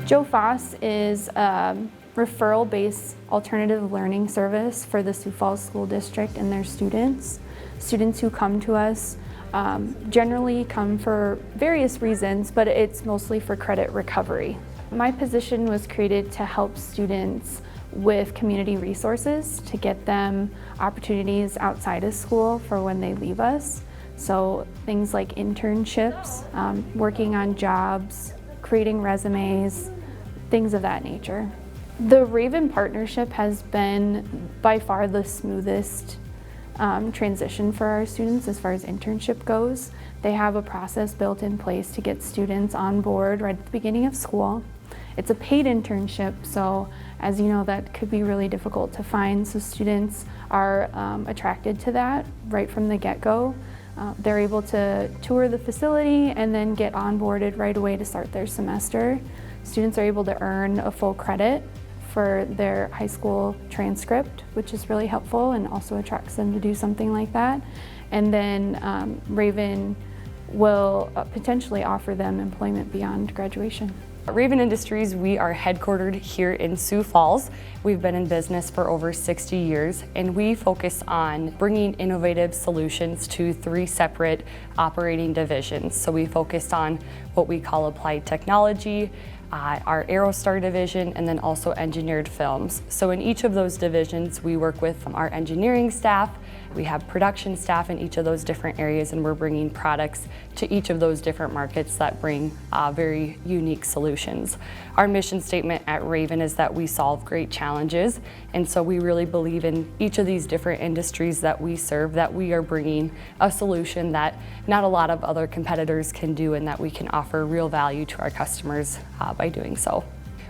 Joe Foss is a referral-based alternative learning service for the Sioux Falls School District and their students. Students who come to us generally come for various reasons, but it's mostly for credit recovery. My position was created to help students with community resources to get them opportunities outside of school for when they leave us. So things like internships, working on jobs, creating resumes, things of that nature. The Raven partnership has been by far the smoothest transition for our students as far as internship goes. They have a process built in place to get students on board right at the beginning of school. It's a paid internship, so as you know, that could be really difficult to find, so students are attracted to that right from the get-go. They're able to tour the facility and then get onboarded right away to start their semester. Students are able to earn a full credit for their high school transcript, which is really helpful and also attracts them to do something like that. And then Raven will potentially offer them employment beyond graduation. At Raven Industries, we are headquartered here in Sioux Falls. We've been in business for over 60 years, and we focus on bringing innovative solutions to 3 separate operating divisions. So we focus on what we call applied technology, our Aerostar division, and then also engineered films. So in each of those divisions, we work with our engineering staff. We have production staff in each of those different areas, and we're bringing products to each of those different markets that bring very unique solutions. Our mission statement at Raven is that we solve great challenges, and so we really believe in each of these different industries that we serve, that we are bringing a solution that not a lot of other competitors can do, and that we can offer real value to our customers by doing so.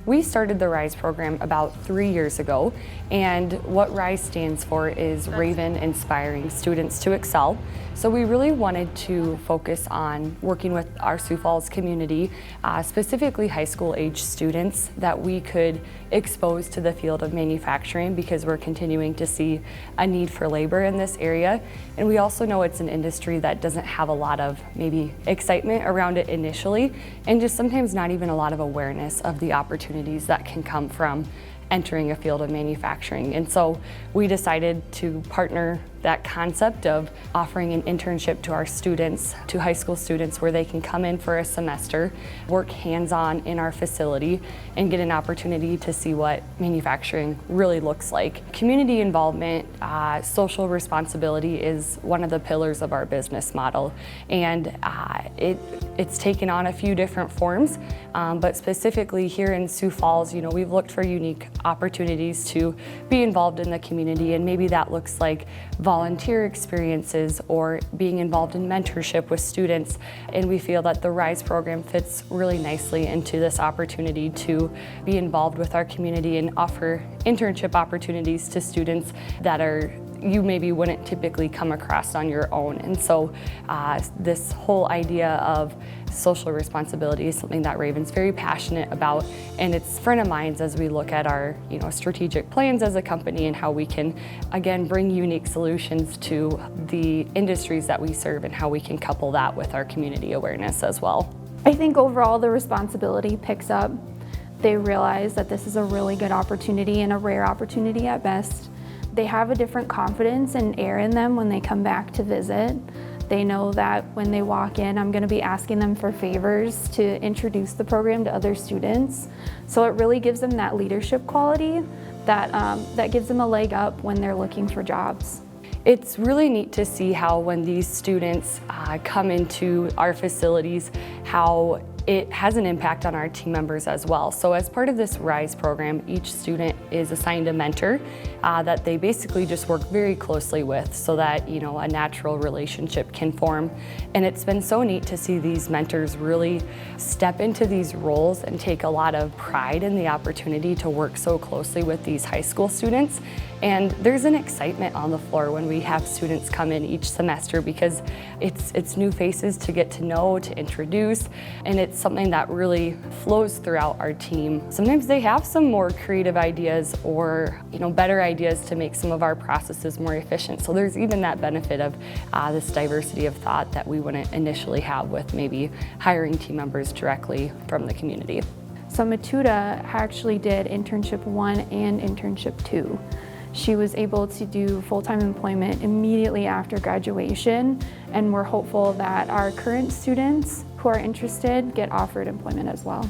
We started the RISE program about 3 years ago, and what RISE stands for is Raven Inspiring Students to Excel. So we really wanted to focus on working with our Sioux Falls community, specifically high school age students that we could expose to the field of manufacturing, because we're continuing to see a need for labor in this area. And we also know it's an industry that doesn't have a lot of maybe excitement around it initially, and just sometimes not even a lot of awareness of the opportunities that can come from entering a field of manufacturing. And so we decided to partner that concept of offering an internship to our students, to high school students, where they can come in for a semester, work hands-on in our facility, and get an opportunity to see what manufacturing really looks like. Community involvement, social responsibility is one of the pillars of our business model, and it's taken on a few different forms, but specifically here in Sioux Falls, you know, we've looked for unique opportunities to be involved in the community, and maybe that looks like volunteer experiences or being involved in mentorship with students. And we feel that the RISE program fits really nicely into this opportunity to be involved with our community and offer internship opportunities to students that you maybe wouldn't typically come across on your own. And so this whole idea of social responsibility is something that Raven's very passionate about, and it's front of minds as we look at our strategic plans as a company and how we can again bring unique solutions to the industries that we serve, and how we can couple that with our community awareness as well. I think overall the responsibility picks up. They realize that this is a really good opportunity and a rare opportunity at best. They have a different confidence and air in them when they come back to visit. They know that when they walk in, I'm going to be asking them for favors to introduce the program to other students. So it really gives them that leadership quality that gives them a leg up when they're looking for jobs. It's really neat to see how when these students come into our facilities, how it has an impact on our team members as well. So as part of this RISE program, each student is assigned a mentor that they basically just work very closely with, so that a natural relationship can form. And it's been so neat to see these mentors really step into these roles and take a lot of pride in the opportunity to work so closely with these high school students. And there's an excitement on the floor when we have students come in each semester, because it's new faces to get to know, to introduce, and it's something that really flows throughout our team. Sometimes they have some more creative ideas or better ideas to make some of our processes more efficient. So there's even that benefit of this diversity of thought that we wouldn't initially have with maybe hiring team members directly from the community. So Matuda actually did internship 1 and internship 2. She was able to do full-time employment immediately after graduation, and we're hopeful that our current students who are interested get offered employment as well.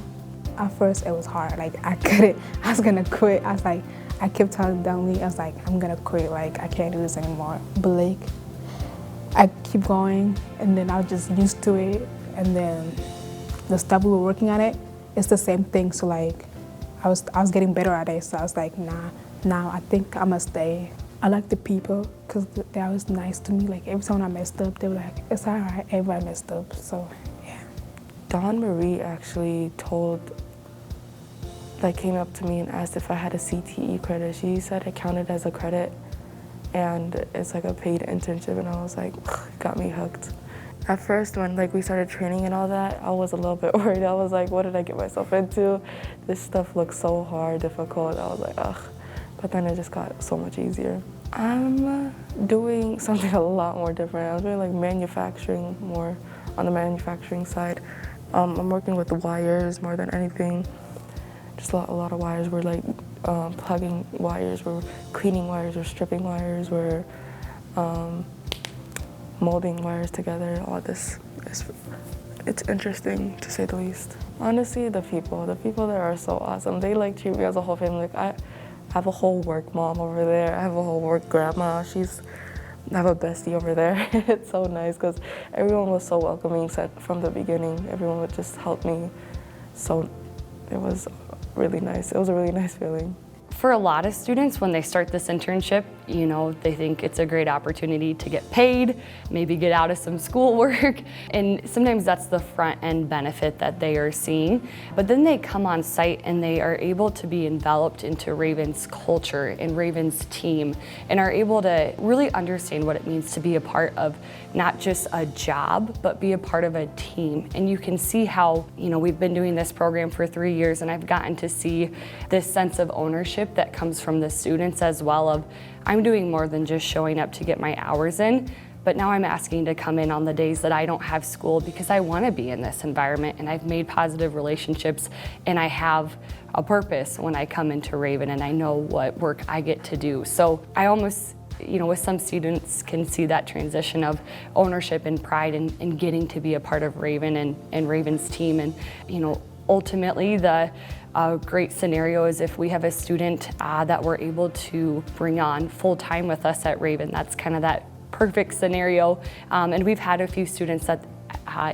At first it was hard, like I was gonna quit. I kept telling Dunley, I was like, I'm gonna quit, like I can't do this anymore. But like, I keep going, and then I was just used to it, and then the stuff we were working on it, it's the same thing. So like, I was getting better at it. So I was like, nah, I think I must stay. I like the people because they always nice to me. Like every time I messed up, they were like, it's all right, everybody messed up. So yeah. Dawn Marie actually came up to me and asked if I had a CTE credit. She said it counted as a credit, and it's like a paid internship, and I was like, got me hooked. At first, when we started training and all that, I was a little bit worried. I was like, what did I get myself into? This stuff looks so hard, difficult. I was like, ugh. But then it just got so much easier. I'm doing something a lot more different. I'm doing manufacturing, more on the manufacturing side. I'm working with the wires more than anything. Just a lot of wires. We're plugging wires, we're cleaning wires, we're stripping wires, we're molding wires together. All this, it's interesting to say the least. Honestly, the people there are so awesome. They treat me as a whole family. I have a whole work mom over there. I have a whole work grandma. I have a bestie over there. It's so nice because everyone was so welcoming from the beginning. Everyone would just help me. So it was really nice. It was a really nice feeling. For a lot of students, when they start this internship, they think it's a great opportunity to get paid, maybe get out of some schoolwork, and sometimes that's the front end benefit that they are seeing. But then they come on site and they are able to be enveloped into Raven's culture and Raven's team, and are able to really understand what it means to be a part of not just a job, but be a part of a team. And you can see how, we've been doing this program for 3 years, and I've gotten to see this sense of ownership that comes from the students as well of, I'm doing more than just showing up to get my hours in, but now I'm asking to come in on the days that I don't have school because I want to be in this environment, and I've made positive relationships, and I have a purpose when I come into Raven, and I know what work I get to do. So I almost, with some students can see that transition of ownership and pride in getting to be a part of Raven and Raven's team. And ultimately the great scenario is if we have a student that we're able to bring on full-time with us at Raven. That's kind of that perfect scenario. And we've had a few students that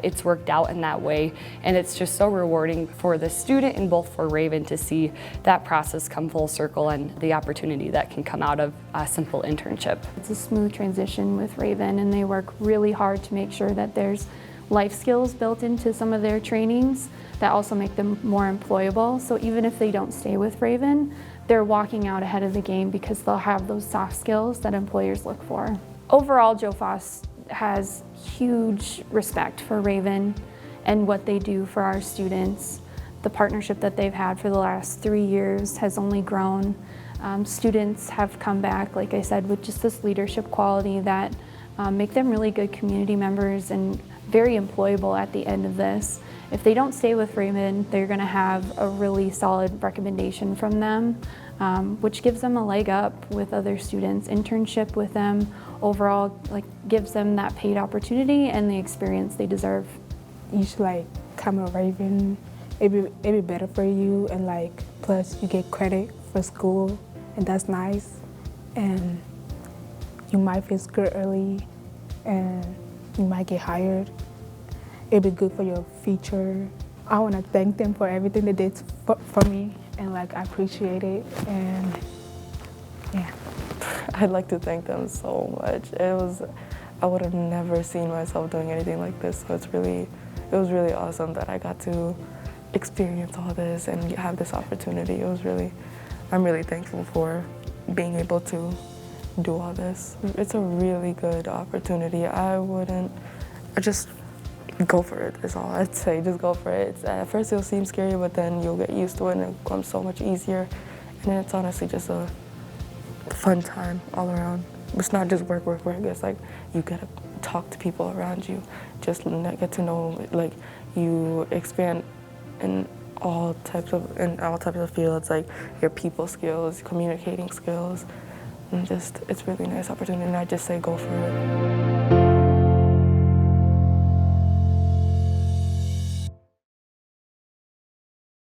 it's worked out in that way, and it's just so rewarding for the student and both for Raven to see that process come full circle and the opportunity that can come out of a simple internship. It's a smooth transition with Raven, and they work really hard to make sure that there's life skills built into some of their trainings that also make them more employable. So even if they don't stay with Raven, they're walking out ahead of the game because they'll have those soft skills that employers look for. Overall, Joe Foss has huge respect for Raven and what they do for our students. The partnership that they've had for the last 3 years has only grown. Students have come back, like I said, with just this leadership quality that make them really good community members and very employable at the end of this. If they don't stay with Raven, they're going to have a really solid recommendation from them, which gives them a leg up with other students. Internship with them overall gives them that paid opportunity and the experience they deserve. You should come to Raven. It'd be better for you, and plus you get credit for school, and that's nice. And you might feel good early, and you might get hired. It'd be good for your future. I want to thank them for everything they did for me, and I appreciate it, and yeah. I'd like to thank them so much. I would have never seen myself doing anything like this, so it was really awesome that I got to experience all this and have this opportunity. I'm really thankful for being able to do all this. It's a really good opportunity. I just go for it is all I'd say. Just go for it. At first it'll seem scary, but then you'll get used to it and it becomes so much easier. And then it's honestly just a fun time all around. It's not just work. It's you get to talk to people around you, just get to know, you expand in in all types of fields, like your people skills, communicating skills, and just it's really nice opportunity. And I just say go for it.